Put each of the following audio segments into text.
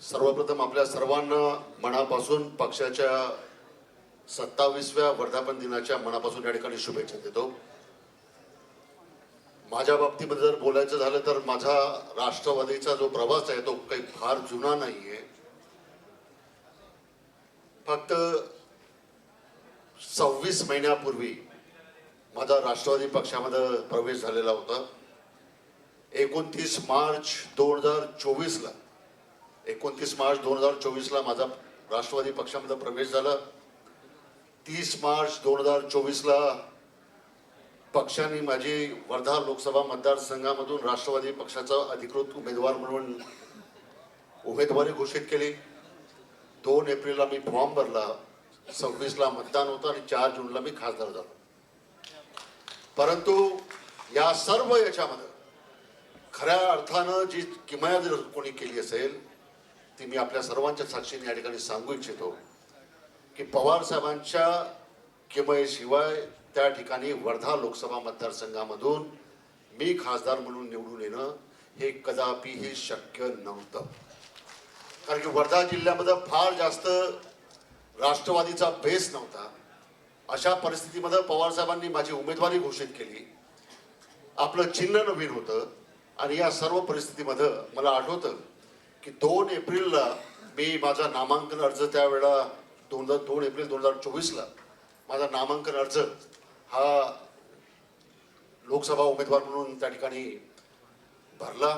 सर्वप्रथम आपल्या सर्वांना मनापासून पक्षाच्या 27व्या वर्धापन दिनाच्या मनापासून या ठिकाणी शुभेच्छा देतो। माझ्या बाबतीमध्ये जर बोलायचं झालं तर माझा राष्ट्रवादीचा जो प्रवास आहे तो काही फार जुना नाहीये। फक्त 26 महिन्यापूर्वी माझा राष्ट्रवादी पक्षामध्ये प्रवेश झालेला होता। 29 मार्च 2024 ला 29 मार्च 2024 ला माझा राष्ट्रवादी पक्षामध्ये प्रवेश झाला। 30 मार्च 2024 ला पक्षाने माझी वर्धा लोकसभा मतदारसंघामधून राष्ट्रवादी पक्षाचा अधिकृत उमेदवार म्हणून उमेदवारी घोषित केली। 2 एप्रिलला मी फॉर्म भरला, 26 ला मतदान होतं आणि 4 जूनला मी खासदार झालो। परंतु या सर्व याच्यामध्ये खऱ्या अर्थानं जी किमया जर कोणी केली असेल ती मी आपल्या सर्वांच्या साक्षीने या ठिकाणी सांगू इच्छितो की पवार साहेबांच्या किमयेशिवाय त्या ठिकाणी वर्धा लोकसभा मतदारसंघामधून मी खासदार म्हणून निवडून येणं हे कदापिही शक्य नव्हतं। कारण की वर्धा जिल्ह्यामध्ये फार जास्त राष्ट्रवादीचा बेस नव्हता। अशा परिस्थितीमध्ये पवार साहेबांनी माझी उमेदवारी घोषित केली। आपलं चिन्ह नवीन होतं आणि या सर्व परिस्थितीमध्ये मला आठवतं की 2 एप्रिलला मी माझा नामांकन अर्ज त्यावेळेला 2 एप्रिल 2024 ला माझा नामांकन अर्ज हा लोकसभा उमेदवार म्हणून त्या ठिकाणी भरला।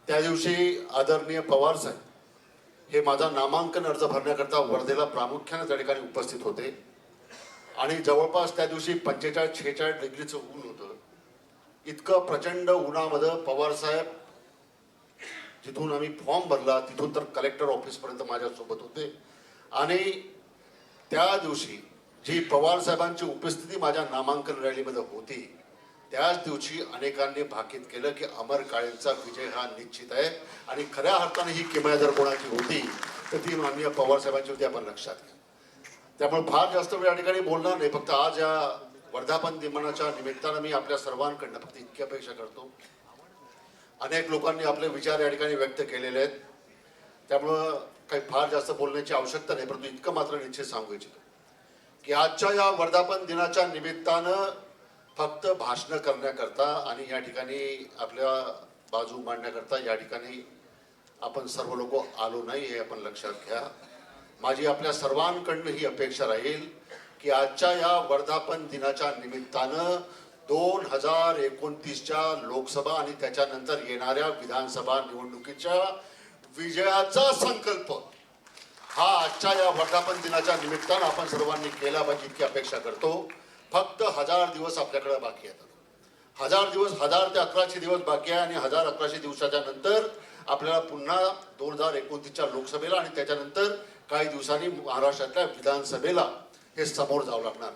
त्या दिवशी आदरणीय पवार साहेब हे माझा नामांकन अर्ज भरण्याकरता वर्धेला प्रामुख्याने त्या ठिकाणी उपस्थित होते आणि जवळपास त्या दिवशी 45-46 डिग्रीचं ऊन होतं। इतकं प्रचंड उन्हामध्ये पवार साहेब जिथून आम्ही फॉर्म भरला तिथून तर कलेक्टर ऑफिसपर्यंत माझ्यासोबत होते आणि त्या दिवशी जी पवार साहेबांची उपस्थिती माझ्या नामांकन रॅलीमध्ये होती त्याच दिवशी अनेकांनी भाकीत केलं की अमर काळेंचा विजय हा निश्चित आहे आणि खऱ्या अर्थाने ही किमया जर कोणाची होती तर ती माननीय पवार साहेबांची होती, आपण लक्षात घ्या। त्यामुळे फार जास्त वेळ या ठिकाणी बोलणार नाही। फक्त आज या वर्धापन दिनाच्या निमित्तानं मी आपल्या सर्वांकडनं फक्त इतकी अपेक्षा करतो। अनेक लोकांनी आपले विचार या ठिकाणी व्यक्त केलेले आहेत, त्यामुळं काही फार जास्त बोलण्याची आवश्यकता नाही, परंतु इतकं मात्र निश्चित सांगू इच्छितो की आजच्या या वर्धापन दिनाच्या निमित्तानं फक्त भाषण करण्याकरता आणि या ठिकाणी आपल्या बाजू मांडण्याकरता या ठिकाणी आपण सर्व लोक आलो नाही हे आपण लक्षात घ्या। माझी आपल्या सर्वांकडनं ही अपेक्षा राहील की आजच्या या वर्धापन दिनाच्या निमित्तानं 2029च्या लोकसभा आणि त्याच्यानंतर येणाऱ्या विधानसभा निवडणुकीच्या विजयाचा संकल्प हा आजच्या या वर्धापन दिनाच्या निमित्तानं आपण सर्वांनी केला पाहिजे इतकी अपेक्षा करतो। फक्त 1000 दिवस आपल्याकडे बाकी आहेत। 1000 दिवस, 1000 ते 1100 दिवस बाकी आहे आणि 1000-1100 दिवसाच्या नंतर आपल्याला पुन्हा 2029च्या लोकसभेला आणि त्याच्यानंतर काही दिवसांनी महाराष्ट्रातल्या विधानसभेला हे समोर जावं लागणार।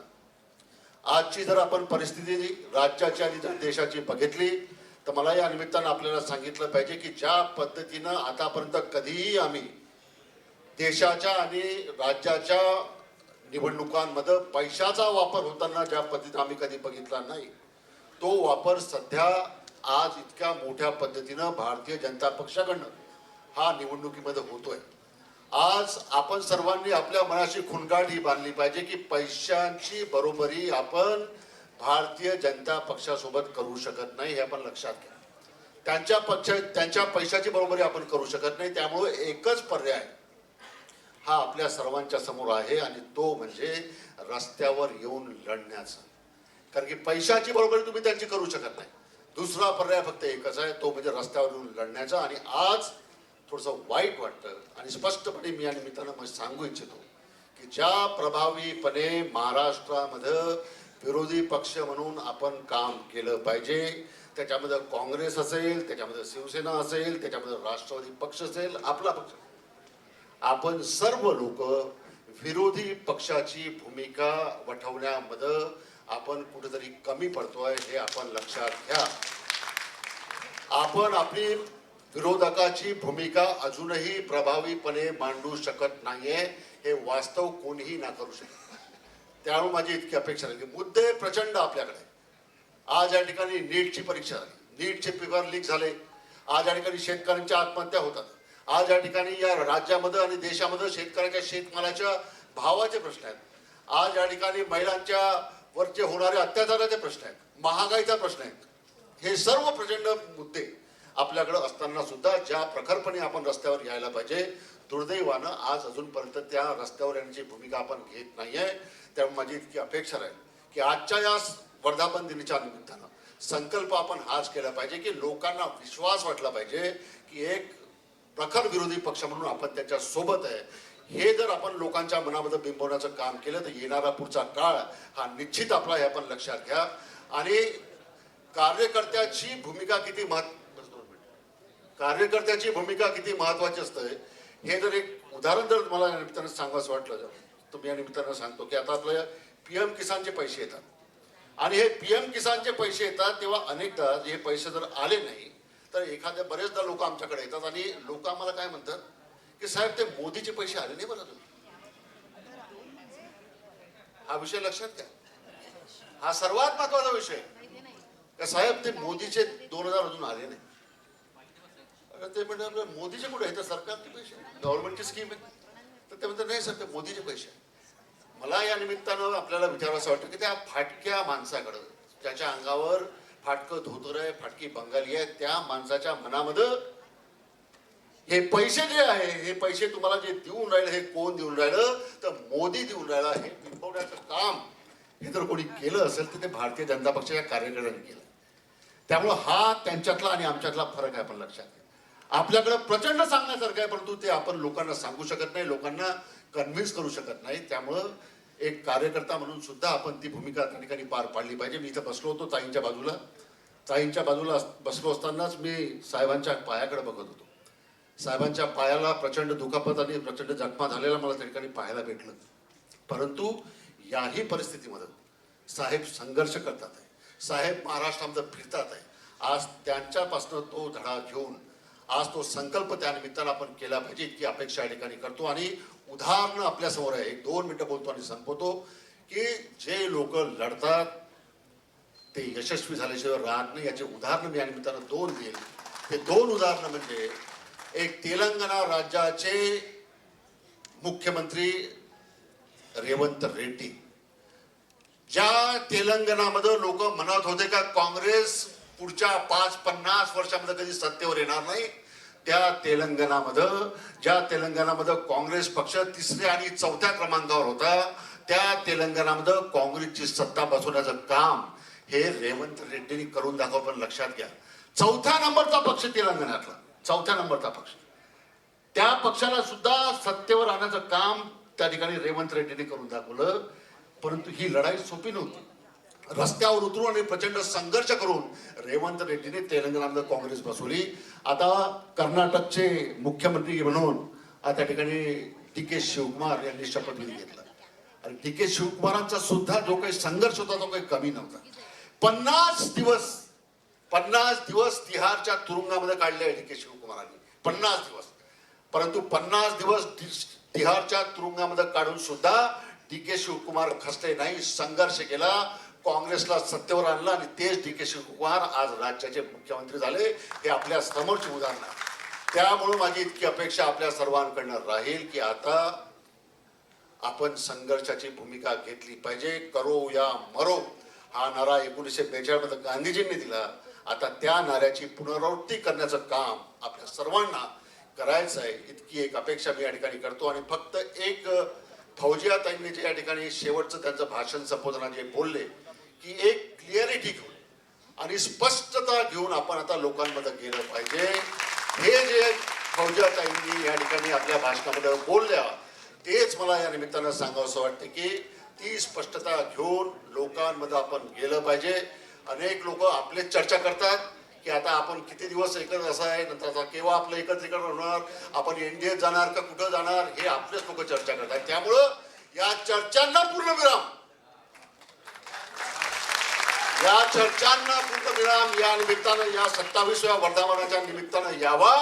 आजची जर आपण परिस्थिती राज्याची आणि देशाची बघितली तर मला या निमित्तानं आपल्याला सांगितलं पाहिजे की ज्या पद्धतीनं आतापर्यंत कधीही आम्ही देशाच्या आणि राज्याच्या निवडणुकांमध्ये पैशाचा वापर होताना ज्या पद्धतीने आम्ही कधी बघितला नाही तो वापर सध्या आज इतक्या मोठ्या पद्धतीनं भारतीय जनता पक्षाकडनं हा निवडणुकीमध्ये होतोय। आज आपण सर्वांनी आपल्या मनाशी खुणगाठ ही बांधली पाहिजे की पैशांची बरोबरी आपण भारतीय जनता पक्षासोबत करू शकत नाही हे आपण लक्षात घ्या। त्यांच्या पैशाची बरोबरी आपण करू शकत नाही। त्यामुळे एकच पर्याय हा आपल्या सर्वांच्या समोर आहे आणि तो म्हणजे रस्त्यावर येऊन लढण्याचा। कारण की पैशाची बरोबरी तुम्ही त्यांची करू शकत नाही, दुसरा पर्याय फक्त एकच आहे, तो म्हणजे रस्त्यावर येऊन लढण्याचा। आणि आज थोडंसं वाईट वाटतं आणि स्पष्टपणे मी या निमित्तानं सांगू इच्छितो की ज्या प्रभावीपणे महाराष्ट्रामध्ये विरोधी पक्ष म्हणून आपण काम केलं पाहिजे, त्याच्यामध्ये काँग्रेस असेल, त्याच्यामध्ये शिवसेना असेल, त्याच्यामध्ये राष्ट्रवादी पक्ष असेल, आपला पक्ष, आपण सर्व लोक विरोधी पक्षाची भूमिका वठवण्यामध्ये आपण कुठेतरी कमी पडतोय हे आपण लक्षात घ्या। आपण आपली विरोधकाची भूमिका अजूनही प्रभावीपणे मांडू शकत नाहीये हे वास्तव कोणीही नाकारू शकत। त्यामुळे माझी इतकी अपेक्षा आहे की मुद्दे प्रचंड आपल्याकडे। आज या ठिकाणी नीटची परीक्षा झाली, नीटचे पेपर लीक झाले, आज या ठिकाणी शेतकऱ्यांच्या आत्महत्या होतात, आज या ठिकाणी या राज्यामध्ये आणि देशामध्ये शेतकऱ्याच्या शेतमालाच्या भावाचे प्रश्न आहेत. आज या ठिकाणी महिलांच्या वरचे होणारे अत्याचाराचे प्रश्न आहेत, महागाईचा प्रश्न आहे. हे सर्व प्रचंड मुद्दे आपल्याकडे असताना सुद्धा ज्या प्रखरपणे आपण रस्त्यावर यायला पाहिजे, दुर्दैवानं आज अजूनपर्यंत त्या रस्त्यावर येण्याची भूमिका आपण घेत नाहीये. त्यामुळे माझी इतकी अपेक्षा राहील की आजच्या या वर्धापन दिनाच्या निमित्तानं संकल्प आपण हाच केला पाहिजे की लोकांना विश्वास वाटला पाहिजे की एक प्रखर विरोधी पक्ष म्हणून आपण त्याच्या सोबत आहे. हे जर आपण लोकांच्या मनामध्ये बिंबवण्याचं काम केलं तर येणारा पुढचा काळ हा निश्चित आपला हे आपण लक्षात घ्या. आणि कार्यकर्त्याची भूमिका किती महत्वाची असते हे जर एक उदाहरण जर मला या निमित्तानं सांगावंसं वाटलं तर मी या निमित्तानं सांगतो की आता आपल्या PM किसानचे पैसे येतात आणि हे PM किसानचे पैसे येतात तेव्हा अनेकदा हे पैसे जर आले नाही तर एखाद्या बरेचदा लोक आमच्याकडे येतात आणि लोक आम्हाला काय म्हणतात की साहेब ते मोदीचे पैसे आले नाही बरं तुम्ही. हा विषय लक्षात घ्या. हा सर्वात महत्वाचा विषय का साहेब ते मोदीचे 2000 अजून आले नाही. ते म्हणजे आपल्या मोदीचे कुठे आहे तर सरकारचे पैसे गव्हर्नमेंटची स्कीम आहे तर ते म्हणतात नाही सर ते मोदीचे पैसे. मला या निमित्तानं आपल्याला विचारावं वाटतं की त्या फाटक्या माणसाकडं ज्याच्या अंगावर फाटकं धोतर आहे, फाटकी बंगाली आहे, त्या माणसाच्या मनामध्ये हे पैसे जे आहे हे पैसे तुम्हाला जे देऊन राहिले हे कोण देऊन राहिलं तर मोदी देऊन राहिला. हे बिंबवण्याचं काम हे जर कोणी केलं असेल तर ते भारतीय जनता पक्षाच्या कार्यकर्त्यांनी केलं. त्यामुळं हा त्यांच्यातला आणि आमच्यातला फरक आहे. आपण लक्षात घ्या. आपल्याकडे प्रचंड सांगण्यासारखं आहे परंतु ते आपण लोकांना सांगू शकत नाही, लोकांना कन्व्हिन्स करू शकत नाही. त्यामुळं एक कार्यकर्ता म्हणून सुद्धा आपण ती भूमिका त्या ठिकाणी पार पाडली पाहिजे. मी इथं बसलो होतो ताईंच्या बाजूला बसलो असतानाच मी साहेबांच्या पायाकडे बघत होतो. साहेबांच्या पायाला प्रचंड दुखापत आणि प्रचंड जखमा झालेला मला त्या ठिकाणी पाहायला भेटलं. परंतु याही परिस्थितीमध्ये साहेब संघर्ष करतात आहे. साहेब महाराष्ट्रामध्ये फिरतात आहे. आज त्यांच्यापासून तो धडा घेऊन आज तो संकल्प त्या निमित्तानं आपण केला पाहिजे इतकी अपेक्षा या ठिकाणी करतो. आणि उदाहरणं आपल्यासमोर आहे. 1-2 मिनिटं बोलतो आणि संपवतो की जे लोक लढतात ते यशस्वी झाल्याशिवाय राहत नाही. याचे उदाहरणं मी या निमित्तानं 2 देईल. ते 2 उदाहरणं म्हणजे एक तेलंगणा राज्याचे मुख्यमंत्री रेवंत रेड्डी. ज्या तेलंगणामध्ये लोक म्हणत होते का काँग्रेस पुढच्या 5-50 वर्षामध्ये कधी सत्तेवर येणार नाही, त्या ज्या तेलंगणामध्ये काँग्रेस पक्ष 3ऱ्या आणि 4थ्या क्रमांकावर होता त्या तेलंगणामध्ये काँग्रेसची सत्ता बसवण्याचं काम हे रेवंत रेड्डींनी करून दाखवलं. पण लक्षात घ्या 4थ्या नंबरचा पक्ष तेलंगणातला 4थ्या नंबरचा पक्ष त्या पक्षाला सुद्धा सत्तेवर आणण्याचं काम त्या ठिकाणी रेवंत रेड्डींनी करून दाखवलं. परंतु ही लढाई सोपी नव्हती. रस्त्यावर उतरून आणि प्रचंड संघर्ष करून रेवंत रेड्डीने तेलंगणामध्ये काँग्रेस बसवली. आता कर्नाटकचे मुख्यमंत्री म्हणून त्या ठिकाणी DK शिवकुमार यांनी शपथविधी घेतला. आणि DK शिवकुमारांचा सुद्धा जो काही संघर्ष होता तो काही कमी नव्हता. 50 दिवस तिहारच्या तुरुंगामध्ये काढले DK शिवकुमारांनी. 50 दिवस. परंतु 50 दिवस तिहारच्या तुरुंगामध्ये काढून सुद्धा DK शिवकुमार खचले नाही, संघर्ष केला, काँग्रेसला सत्तेवर आणलं आणि तेच DK शिवकुमार आज राज्याचे मुख्यमंत्री झाले. हे आपल्या समोरचे उदाहरण आहे. त्यामुळे माझी इतकी अपेक्षा आपल्या सर्वांकडनं राहील की आता आपण संघर्षाची भूमिका घेतली पाहिजे. करो या मरो हा नारा 1942 मध्ये गांधीजींनी दिला. आता त्या नाऱ्याची पुनरावृत्ती करण्याचं काम आपल्या सर्वांना करायचं आहे इतकी एक अपेक्षा मी या ठिकाणी करतो. आणि फक्त एक फौजिया ताईंनी जे या ठिकाणी शेवटचं त्यांचं भाषण संबोधना जे बोलले की एक क्लिअरिटी घेऊन आणि स्पष्टता घेऊन आपण आता लोकांमध्ये गेलं पाहिजे. हे जे फौजिया ताईंनी या ठिकाणी आपल्या भाषणामध्ये बोलल्या तेच मला या निमित्तानं सांगावंसं वाटतं की ती स्पष्टता घेऊन लोकांमध्ये आपण गेलं पाहिजे. अनेक लोक आपले चर्चा करतात की आता आपण किती दिवस एकत्र असं आहे, नंतर आता केव्हा आपलं एकत्रीकरण होणार, आपण NDA जाणार का कुठं जाणार, हे आपलेच लोक चर्चा करतात. त्यामुळं या चर्चांना पूर्णविराम या निमित्तानं या 27व्या वर्धापनाच्या निमित्तानं यावा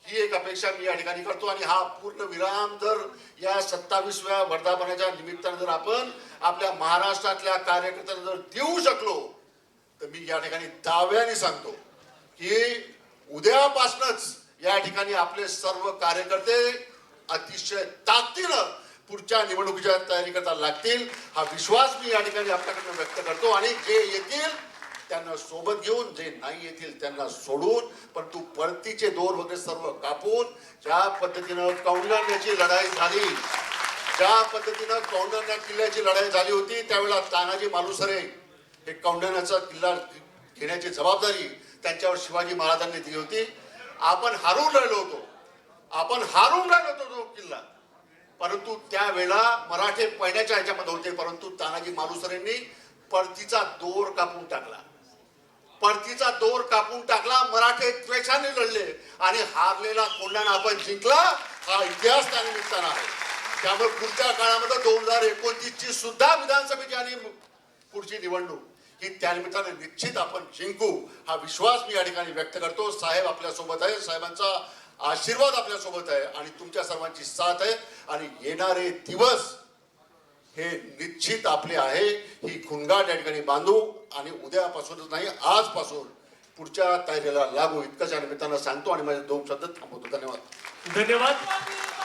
ही एक अपेक्षा मी या ठिकाणी करतो. आणि हा पूर्णविराम जर या 27व्या वर्धापनाच्या निमित्तानं जर आपण आपल्या महाराष्ट्रातल्या कार्यकर्त्यांना जर देऊ शकलो तर मी या ठिकाणी दाव्याने सांगतो की उद्यापासूनच या ठिकाणी आपले सर्व कार्यकर्ते अतिशय ताकदीनं पुढच्या निवडणुकीच्या तयारी करता लागतील हा विश्वास मी या ठिकाणी आपल्याकडनं व्यक्त करतो. आणि जे येतील त्यांना सोबत घेऊन, जे नाही येतील त्यांना सोडून, परंतु परतीचे दोर वगैरे सर्व कापून ज्या पद्धतीनं कौंडण्याची लढाई झाली, ज्या पद्धतीनं कौंडण्या किल्ल्याची लढाई झाली होती, त्यावेळेला तानाजी मालुसरे हे कौंडण्याचा किल्ला घेण्याची जबाबदारी त्यांच्यावर शिवाजी महाराजांनी दिली होती. आपण हारून राहिलो होतो, तो किल्ला, परंतु त्यावेळेला मराठे पहिल्याच्या ह्याच्यामध्ये होते, परंतु तानाजी मालुसरेंनी परतीचा दोर कापून टाकला. मराठे द्वेषाने लढले आणि हारलेला कोंढाणा आपण जिंकला. हा इतिहास त्या निमित्तानं आहे. त्यामुळे पुढच्या काळामध्ये 2029ची सुद्धा विधानसभेची आणि पुढची निवडणूक ही त्यानिमित्ताने निश्चित आपण जिंकू हा विश्वास मी या ठिकाणी व्यक्त करतो. साहेब आपल्यासोबत आहे, साहेबांचा आशीर्वाद आपल्यासोबत आहे आणि तुमच्या सर्वांची साथ आहे. आणि येणारे दिवस हे निश्चित आपले आहे. ही खुणगाठ या ठिकाणी बांधू आणि उद्यापासूनच नाही, आजपासून पुढच्या तयारीला लागू, इतकंच या निमित्तानं सांगतो आणि माझे 2 शब्द थांबवतो. धन्यवाद.